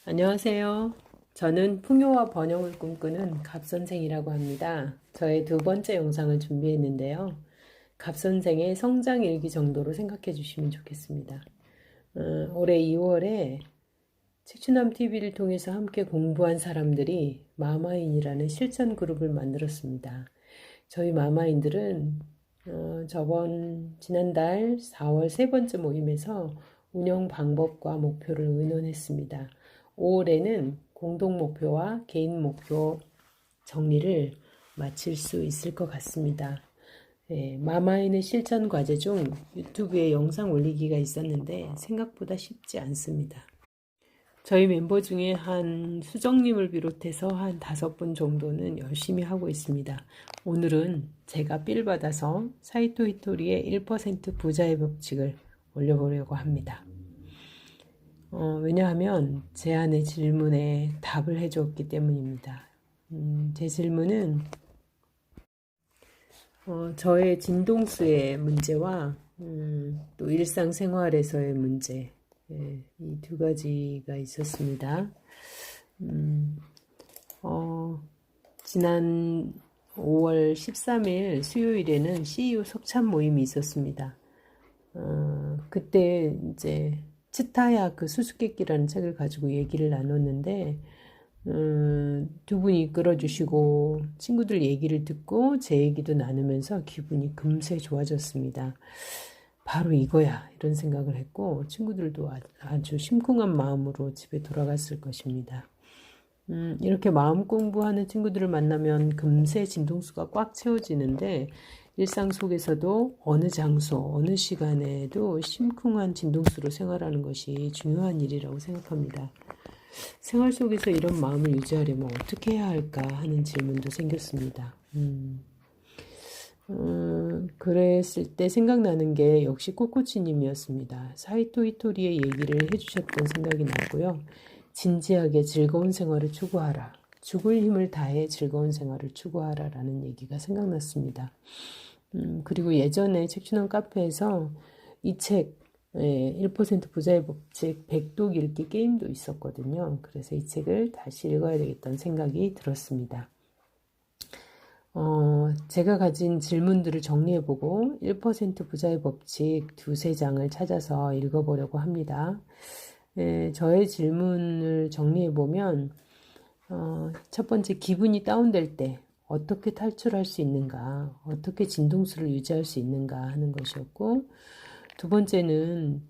안녕하세요. 저는 풍요와 번영을 꿈꾸는 갑선생이라고 합니다. 저의 두 번째 영상을 준비했는데요. 갑선생의 성장 일기 정도로 생각해 주시면 좋겠습니다. 올해 2월에 책추남 TV를 통해서 함께 공부한 사람들이 마마인이라는 실천 그룹을 만들었습니다. 저희 마마인들은 지난달 4월 세 번째 모임에서 운영 방법과 목표를 의논했습니다. 5월에는 공동 목표와 개인 목표 정리를 마칠 수 있을 것 같습니다. 마마인의 실천 과제 중 유튜브에 영상 올리기가 있었는데 생각보다 쉽지 않습니다. 저희 멤버 중에 한 수정님을 비롯해서 한 5분 정도는 열심히 하고 있습니다. 오늘은 제가 필 받아서 사이토 히토리의 1% 부자의 법칙을 올려보려고 합니다. 왜냐하면 제 안의 질문에 답을 해주었기 때문입니다. 제 질문은 저의 진동수의 문제와 또 일상생활에서의 문제, 이 두 가지가 있었습니다. 지난 5월 13일 수요일에는 CEO 석참 모임이 있었습니다. 그때 이제 치타야 그 수수께끼라는 책을 가지고 얘기를 나눴는데 두 분이 이끌어주시고 친구들 얘기를 듣고 제 얘기도 나누면서 기분이 금세 좋아졌습니다. 바로 이거야 이런 생각을 했고 친구들도 아주 심쿵한 마음으로 집에 돌아갔을 것입니다. 이렇게 마음 공부하는 친구들을 만나면 금세 진동수가 꽉 채워지는데 일상 속에서도 어느 장소, 어느 시간에도 심쿵한 진동수로 생활하는 것이 중요한 일이라고 생각합니다. 생활 속에서 이런 마음을 유지하려면 어떻게 해야 할까 하는 질문도 생겼습니다. 그랬을 때 생각나는 게 역시 코코치님이었습니다. 사이토 히토리의 얘기를 해주셨던 생각이 났고요. 진지하게 즐거운 생활을 추구하라. 죽을 힘을 다해 즐거운 생활을 추구하라 라는 얘기가 생각났습니다. 그리고 예전에 책주남 카페에서 이 책, 1% 부자의 법칙 100독 읽기 게임도 있었거든요. 그래서 이 책을 다시 읽어야 되겠다는 생각이 들었습니다. 제가 가진 질문들을 정리해보고 1% 부자의 법칙 두세 장을 찾아서 읽어보려고 합니다. 저의 질문을 정리해보면 첫 번째, 기분이 다운될 때 어떻게 탈출할 수 있는가, 어떻게 진동수를 유지할 수 있는가 하는 것이었고, 두 번째는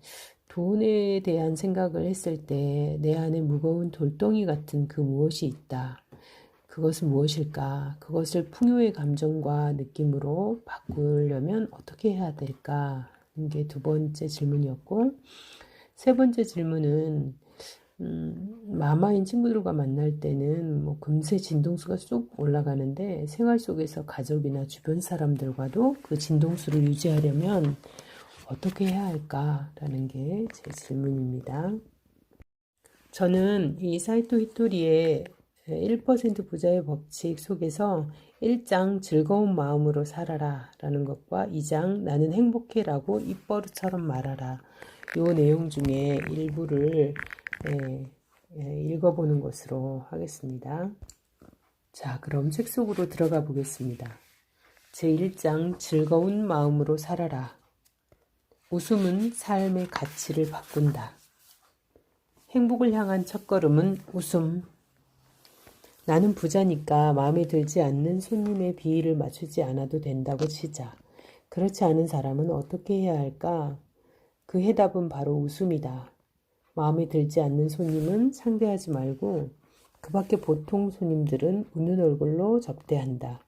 돈에 대한 생각을 했을 때 내 안에 무거운 돌덩이 같은 그 무엇이 있다. 그것은 무엇일까? 그것을 풍요의 감정과 느낌으로 바꾸려면 어떻게 해야 될까? 이게 두 번째 질문이었고, 세 번째 질문은 마마인 친구들과 만날 때는 뭐 금세 진동수가 쏙 올라가는데 생활 속에서 가족이나 주변 사람들과도 그 진동수를 유지하려면 어떻게 해야 할까라는 게 제 질문입니다. 저는 이 사이토 히토리의 1% 부자의 법칙 속에서 1장 즐거운 마음으로 살아라 라는 것과 2장 나는 행복해 라고 입버릇처럼 말하라 요 내용 중에 일부를 읽어보는 것으로 하겠습니다. 자, 그럼 책 속으로 들어가 보겠습니다. 제1장 즐거운 마음으로 살아라. 웃음은 삶의 가치를 바꾼다. 행복을 향한 첫걸음은 웃음. 나는 부자니까 마음에 들지 않는 손님의 비위를 맞추지 않아도 된다고 치자. 그렇지 않은 사람은 어떻게 해야 할까? 그 해답은 바로 웃음이다. 마음에 들지 않는 손님은 상대하지 말고 그 밖에 보통 손님들은 웃는 얼굴로 접대한다.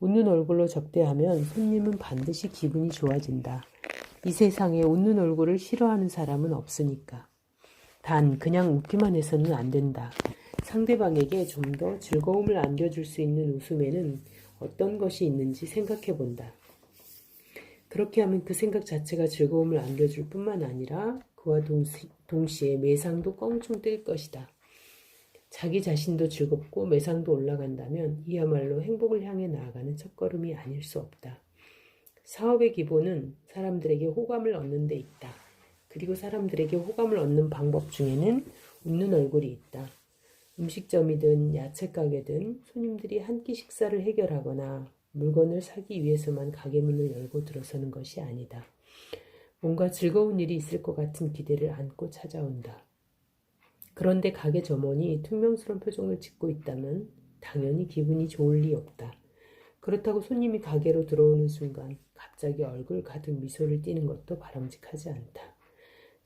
웃는 얼굴로 접대하면 손님은 반드시 기분이 좋아진다. 이 세상에 웃는 얼굴을 싫어하는 사람은 없으니까. 단 그냥 웃기만 해서는 안 된다. 상대방에게 좀 더 즐거움을 안겨줄 수 있는 웃음에는 어떤 것이 있는지 생각해 본다. 그렇게 하면 그 생각 자체가 즐거움을 안겨줄 뿐만 아니라 그와 동시에 매상도 껑충 뜰 것이다. 자기 자신도 즐겁고 매상도 올라간다면 이야말로 행복을 향해 나아가는 첫걸음이 아닐 수 없다. 사업의 기본은 사람들에게 호감을 얻는 데 있다. 그리고 사람들에게 호감을 얻는 방법 중에는 웃는 얼굴이 있다. 음식점이든 야채가게든 손님들이 한 끼 식사를 해결하거나 물건을 사기 위해서만 가게 문을 열고 들어서는 것이 아니다. 뭔가 즐거운 일이 있을 것 같은 기대를 안고 찾아온다. 그런데 가게 점원이 퉁명스러운 표정을 짓고 있다면 당연히 기분이 좋을 리 없다. 그렇다고 손님이 가게로 들어오는 순간 갑자기 얼굴 가득 미소를 띠는 것도 바람직하지 않다.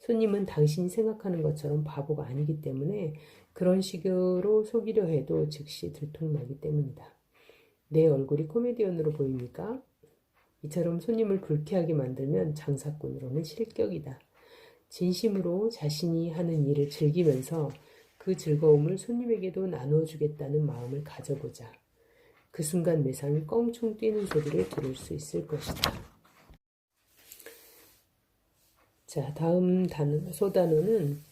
손님은 당신이 생각하는 것처럼 바보가 아니기 때문에 그런 식으로 속이려 해도 즉시 들통나기 때문이다. 내 얼굴이 코미디언으로 보입니까? 이처럼 손님을 불쾌하게 만들면 장사꾼으로는 실격이다. 진심으로 자신이 하는 일을 즐기면서 그 즐거움을 손님에게도 나눠주겠다는 마음을 가져보자. 그 순간 매상이 껑충 뛰는 소리를 들을 수 있을 것이다. 자, 다음 소단어는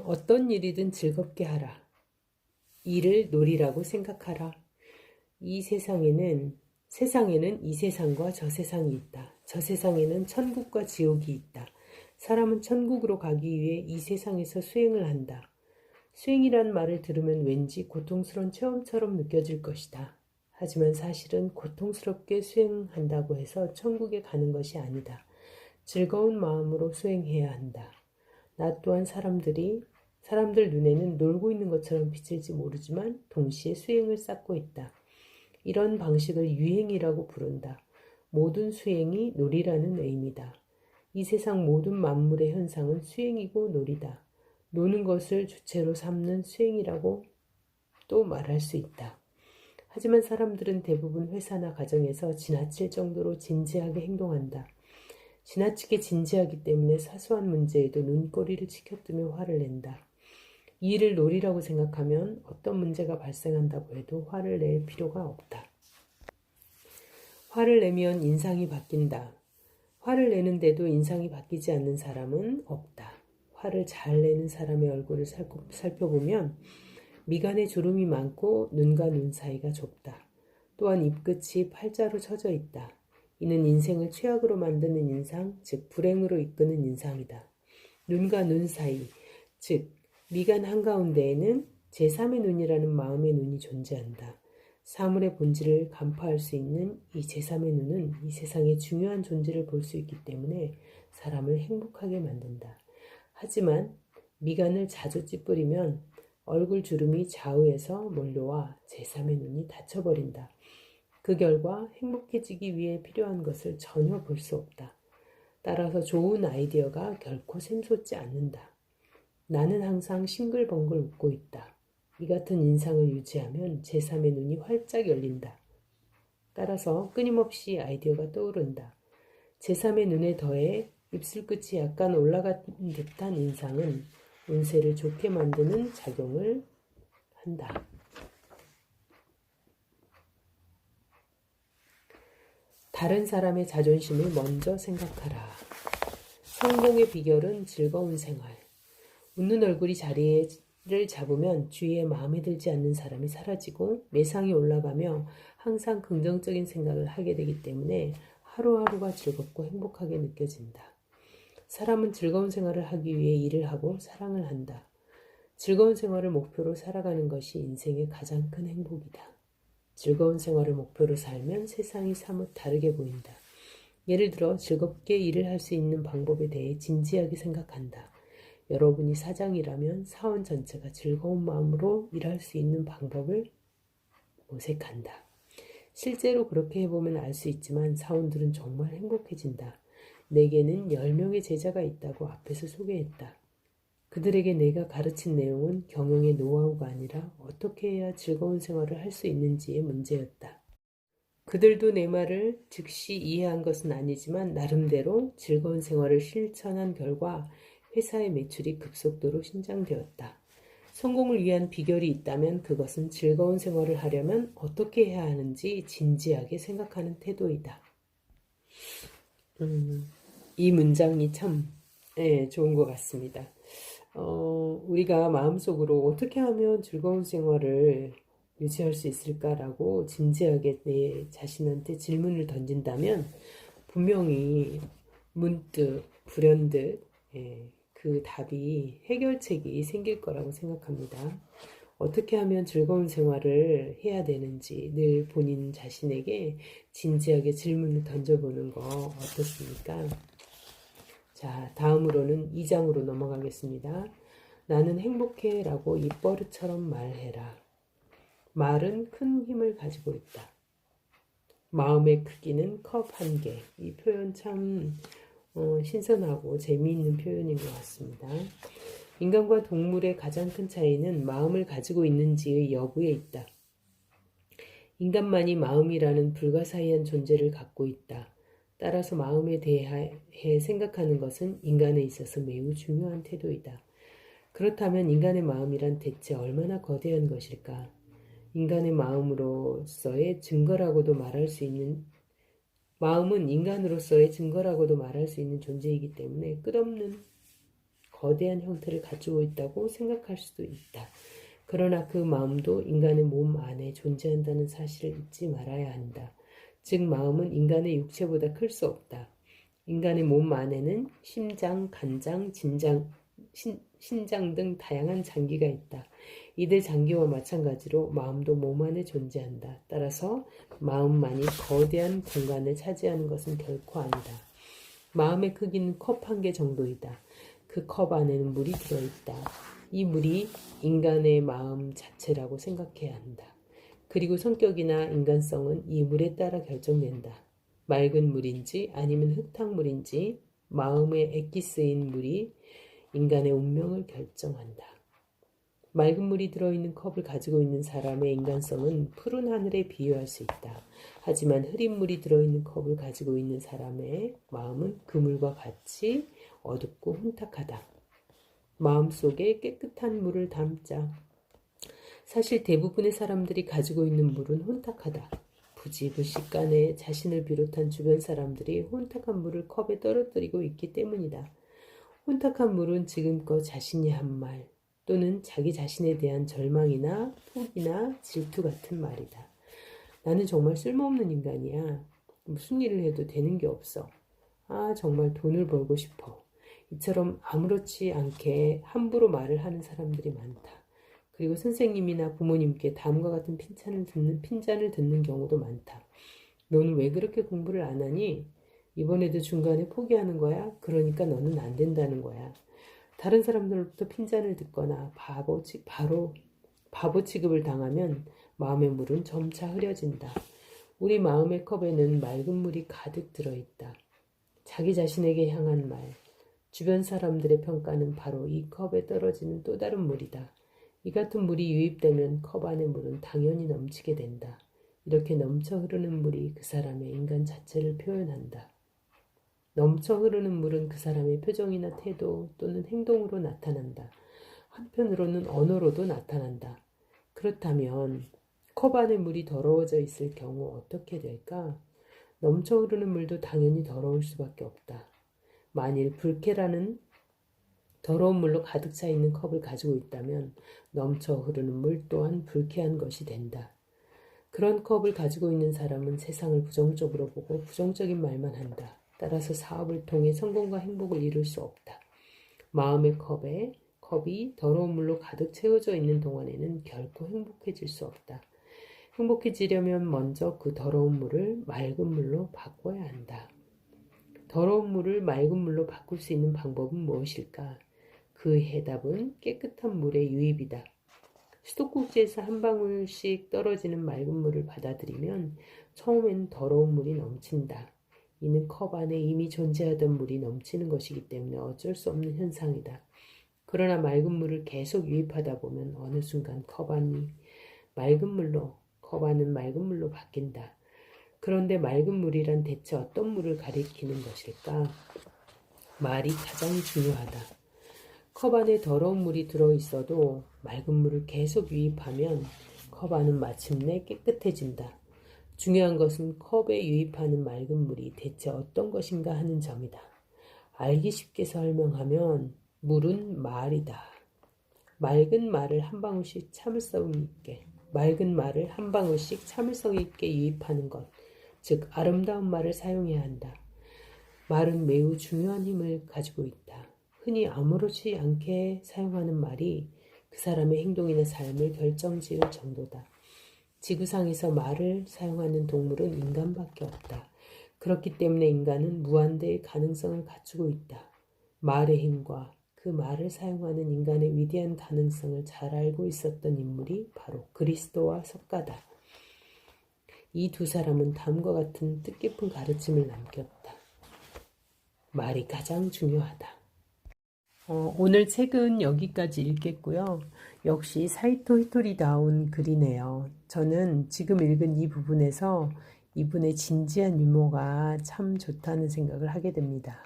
어떤 일이든 즐겁게 하라. 일을 놀이라고 생각하라. 이 세상에는 이 세상과 저 세상이 있다. 저 세상에는 천국과 지옥이 있다. 사람은 천국으로 가기 위해 이 세상에서 수행을 한다. 수행이란 말을 들으면 왠지 고통스러운 체험처럼 느껴질 것이다. 하지만 사실은 고통스럽게 수행한다고 해서 천국에 가는 것이 아니다. 즐거운 마음으로 수행해야 한다. 나 또한 사람들 눈에는 놀고 있는 것처럼 비칠지 모르지만 동시에 수행을 쌓고 있다. 이런 방식을 유행이라고 부른다. 모든 수행이 놀이라는 의미다. 이 세상 모든 만물의 현상은 수행이고 놀이다. 노는 것을 주체로 삼는 수행이라고 또 말할 수 있다. 하지만 사람들은 대부분 회사나 가정에서 지나칠 정도로 진지하게 행동한다. 지나치게 진지하기 때문에 사소한 문제에도 눈꼬리를 치켜뜨며 화를 낸다. 이 일을 놀이라고 생각하면 어떤 문제가 발생한다고 해도 화를 낼 필요가 없다. 화를 내면 인상이 바뀐다. 화를 내는데도 인상이 바뀌지 않는 사람은 없다. 화를 잘 내는 사람의 얼굴을 살펴보면 미간에 주름이 많고 눈과 눈 사이가 좁다. 또한 입끝이 팔자로 쳐져 있다. 이는 인생을 최악으로 만드는 인상, 즉 불행으로 이끄는 인상이다. 눈과 눈 사이, 즉 미간 한가운데에는 제3의 눈이라는 마음의 눈이 존재한다. 사물의 본질을 간파할 수 있는 이 제3의 눈은 이 세상의 중요한 존재를 볼 수 있기 때문에 사람을 행복하게 만든다. 하지만 미간을 자주 찌푸리면 얼굴 주름이 좌우에서 몰려와 제3의 눈이 닫혀버린다. 그 결과 행복해지기 위해 필요한 것을 전혀 볼 수 없다. 따라서 좋은 아이디어가 결코 샘솟지 않는다. 나는 항상 싱글벙글 웃고 있다. 이 같은 인상을 유지하면 제3의 눈이 활짝 열린다. 따라서 끊임없이 아이디어가 떠오른다. 제3의 눈에 더해 입술 끝이 약간 올라간 듯한 인상은 운세를 좋게 만드는 작용을 한다. 다른 사람의 자존심을 먼저 생각하라. 성공의 비결은 즐거운 생활. 웃는 얼굴이 자리를 잡으면 주위에 마음에 들지 않는 사람이 사라지고 매상이 올라가며 항상 긍정적인 생각을 하게 되기 때문에 하루하루가 즐겁고 행복하게 느껴진다. 사람은 즐거운 생활을 하기 위해 일을 하고 사랑을 한다. 즐거운 생활을 목표로 살아가는 것이 인생의 가장 큰 행복이다. 즐거운 생활을 목표로 살면 세상이 사뭇 다르게 보인다. 예를 들어 즐겁게 일을 할 수 있는 방법에 대해 진지하게 생각한다. 여러분이 사장이라면 사원 전체가 즐거운 마음으로 일할 수 있는 방법을 모색한다. 실제로 그렇게 해보면 알 수 있지만 사원들은 정말 행복해진다. 내게는 10명의 제자가 있다고 앞에서 소개했다. 그들에게 내가 가르친 내용은 경영의 노하우가 아니라 어떻게 해야 즐거운 생활을 할 수 있는지의 문제였다. 그들도 내 말을 즉시 이해한 것은 아니지만 나름대로 즐거운 생활을 실천한 결과 회사의 매출이 급속도로 신장되었다. 성공을 위한 비결이 있다면 그것은 즐거운 생활을 하려면 어떻게 해야 하는지 진지하게 생각하는 태도이다. 이 문장이 참 좋은 것 같습니다. 우리가 마음속으로 어떻게 하면 즐거운 생활을 유지할 수 있을까라고 진지하게 내 자신한테 질문을 던진다면 분명히 문득 불현듯 그 답이 해결책이 생길 거라고 생각합니다. 어떻게 하면 즐거운 생활을 해야 되는지 늘 본인 자신에게 진지하게 질문을 던져보는 거 어떻습니까? 자, 다음으로는 2장으로 넘어가겠습니다. 나는 행복해 라고 입버릇처럼 말해라. 말은 큰 힘을 가지고 있다. 마음의 크기는 컵 한 개. 이 표현 참 신선하고 재미있는 표현인 것 같습니다. 인간과 동물의 가장 큰 차이는 마음을 가지고 있는지의 여부에 있다. 인간만이 마음이라는 불가사의한 존재를 갖고 있다. 따라서 마음에 대해 생각하는 것은 인간에 있어서 매우 중요한 태도이다. 그렇다면 인간의 마음이란 대체 얼마나 거대한 것일까? 인간의 마음으로서의 증거라고도 말할 수 있는 마음은 인간으로서의 증거라고도 말할 수 있는 존재이기 때문에 끝없는 거대한 형태를 가지고 있다고 생각할 수도 있다. 그러나 그 마음도 인간의 몸 안에 존재한다는 사실을 잊지 말아야 한다. 즉 마음은 인간의 육체보다 클 수 없다. 인간의 몸 안에는 심장, 간장, 신장 등 다양한 장기가 있다. 이들 장기와 마찬가지로 마음도 몸 안에 존재한다. 따라서 마음만이 거대한 공간을 차지하는 것은 결코 아니다. 마음의 크기는 컵 한 개 정도이다. 그 컵 안에는 물이 들어있다. 이 물이 인간의 마음 자체라고 생각해야 한다. 그리고 성격이나 인간성은 이 물에 따라 결정된다. 맑은 물인지 아니면 흙탕물인지 마음에 액기 쓰인 물이 인간의 운명을 결정한다. 맑은 물이 들어있는 컵을 가지고 있는 사람의 인간성은 푸른 하늘에 비유할 수 있다. 하지만 흐린 물이 들어있는 컵을 가지고 있는 사람의 마음은 그물과 같이 어둡고 혼탁하다. 마음속에 깨끗한 물을 담자. 사실 대부분의 사람들이 가지고 있는 물은 혼탁하다. 부지불식간에 자신을 비롯한 주변 사람들이 혼탁한 물을 컵에 떨어뜨리고 있기 때문이다. 혼탁한 물은 지금껏 자신이 한 말 또는 자기 자신에 대한 절망이나 포기나 질투 같은 말이다. 나는 정말 쓸모없는 인간이야. 무슨 일을 해도 되는 게 없어. 아, 정말 돈을 벌고 싶어. 이처럼 아무렇지 않게 함부로 말을 하는 사람들이 많다. 그리고 선생님이나 부모님께 다음과 같은 핀잔을 듣는 경우도 많다. 너는 왜 그렇게 공부를 안 하니? 이번에도 중간에 포기하는 거야? 그러니까 너는 안 된다는 거야. 다른 사람들로부터 핀잔을 듣거나 바보 취급을 당하면 마음의 물은 점차 흐려진다. 우리 마음의 컵에는 맑은 물이 가득 들어있다. 자기 자신에게 향한 말, 주변 사람들의 평가는 바로 이 컵에 떨어지는 또 다른 물이다. 이 같은 물이 유입되면 컵 안의 물은 당연히 넘치게 된다. 이렇게 넘쳐 흐르는 물이 그 사람의 인간 자체를 표현한다. 넘쳐 흐르는 물은 그 사람의 표정이나 태도 또는 행동으로 나타난다. 한편으로는 언어로도 나타난다. 그렇다면 컵 안의 물이 더러워져 있을 경우 어떻게 될까? 넘쳐 흐르는 물도 당연히 더러울 수밖에 없다. 만일 불쾌라는 더러운 물로 가득 차 있는 컵을 가지고 있다면 넘쳐 흐르는 물 또한 불쾌한 것이 된다. 그런 컵을 가지고 있는 사람은 세상을 부정적으로 보고 부정적인 말만 한다. 따라서 사업을 통해 성공과 행복을 이룰 수 없다. 마음의 컵이 더러운 물로 가득 채워져 있는 동안에는 결코 행복해질 수 없다. 행복해지려면 먼저 그 더러운 물을 맑은 물로 바꿔야 한다. 더러운 물을 맑은 물로 바꿀 수 있는 방법은 무엇일까? 그 해답은 깨끗한 물의 유입이다. 수도꼭지에서 한 방울씩 떨어지는 맑은 물을 받아들이면 처음엔 더러운 물이 넘친다. 이는 컵 안에 이미 존재하던 물이 넘치는 것이기 때문에 어쩔 수 없는 현상이다. 그러나 맑은 물을 계속 유입하다 보면 어느 순간 컵 안은 맑은 물로 바뀐다. 그런데 맑은 물이란 대체 어떤 물을 가리키는 것일까? 말이 가장 중요하다. 컵 안에 더러운 물이 들어있어도 맑은 물을 계속 유입하면 컵 안은 마침내 깨끗해진다. 중요한 것은 컵에 유입하는 맑은 물이 대체 어떤 것인가 하는 점이다. 알기 쉽게 설명하면 물은 말이다. 맑은 말을 한 방울씩 참을성 있게 유입하는 것, 즉 아름다운 말을 사용해야 한다. 말은 매우 중요한 힘을 가지고 있다. 흔히 아무렇지 않게 사용하는 말이 그 사람의 행동이나 삶을 결정지을 정도다. 지구상에서 말을 사용하는 동물은 인간밖에 없다. 그렇기 때문에 인간은 무한대의 가능성을 갖추고 있다. 말의 힘과 그 말을 사용하는 인간의 위대한 가능성을 잘 알고 있었던 인물이 바로 그리스도와 석가다. 이 두 사람은 다음과 같은 뜻깊은 가르침을 남겼다. 말이 가장 중요하다. 오늘 책은 여기까지 읽겠고요. 역시 사이토 히토리다운 글이네요. 저는 지금 읽은 이 부분에서 이분의 진지한 유머가 참 좋다는 생각을 하게 됩니다.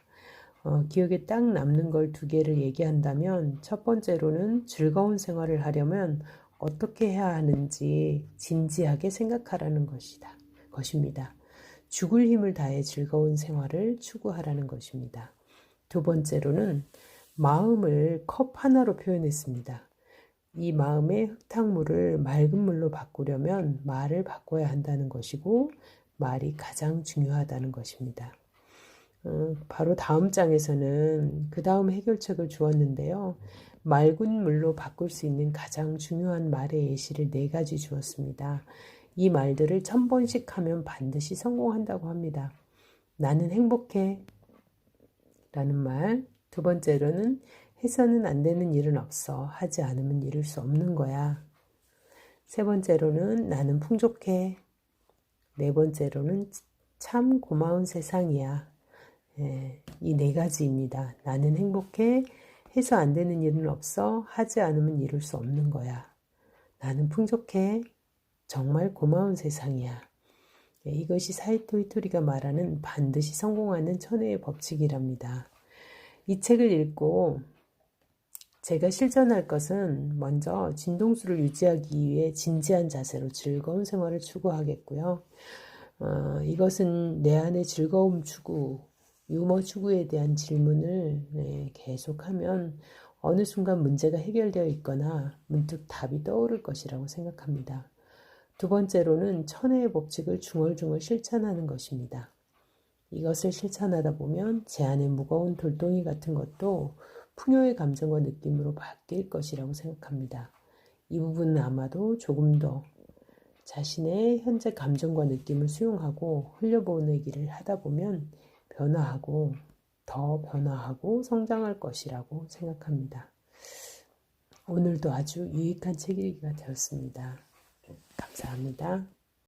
기억에 딱 남는 걸 두 개를 얘기한다면 첫 번째로는 즐거운 생활을 하려면 어떻게 해야 하는지 진지하게 생각하라는 것입니다. 죽을 힘을 다해 즐거운 생활을 추구하라는 것입니다. 두 번째로는 마음을 컵 하나로 표현했습니다. 이 마음의 흙탕물을 맑은 물로 바꾸려면 말을 바꿔야 한다는 것이고 말이 가장 중요하다는 것입니다. 바로 다음 장에서는 그 다음 해결책을 주었는데요. 맑은 물로 바꿀 수 있는 가장 중요한 말의 예시를 4가지 주었습니다. 이 말들을 1000번씩 하면 반드시 성공한다고 합니다. 나는 행복해 라는 말. 두 번째로는 해서는 안 되는 일은 없어. 하지 않으면 이룰 수 없는 거야. 세 번째로는 나는 풍족해. 네 번째로는 참 고마운 세상이야. 이 4가지입니다. 나는 행복해. 해서 안 되는 일은 없어. 하지 않으면 이룰 수 없는 거야. 나는 풍족해. 정말 고마운 세상이야. 이것이 사이토 히토리가 말하는 반드시 성공하는 천혜의 법칙이랍니다. 이 책을 읽고 제가 실천할 것은 먼저 진동수를 유지하기 위해 진지한 자세로 즐거운 생활을 추구하겠고요. 이것은 내 안의 즐거움 추구, 유머 추구에 대한 질문을 계속하면 어느 순간 문제가 해결되어 있거나 문득 답이 떠오를 것이라고 생각합니다. 두 번째로는 천혜의 법칙을 중얼중얼 실천하는 것입니다. 이것을 실천하다 보면 제 안에 무거운 돌덩이 같은 것도 풍요의 감정과 느낌으로 바뀔 것이라고 생각합니다. 이 부분은 아마도 조금 더 자신의 현재 감정과 느낌을 수용하고 흘려보내기를 하다 보면 더 변화하고 성장할 것이라고 생각합니다. 오늘도 아주 유익한 책 읽기가 되었습니다. 감사합니다.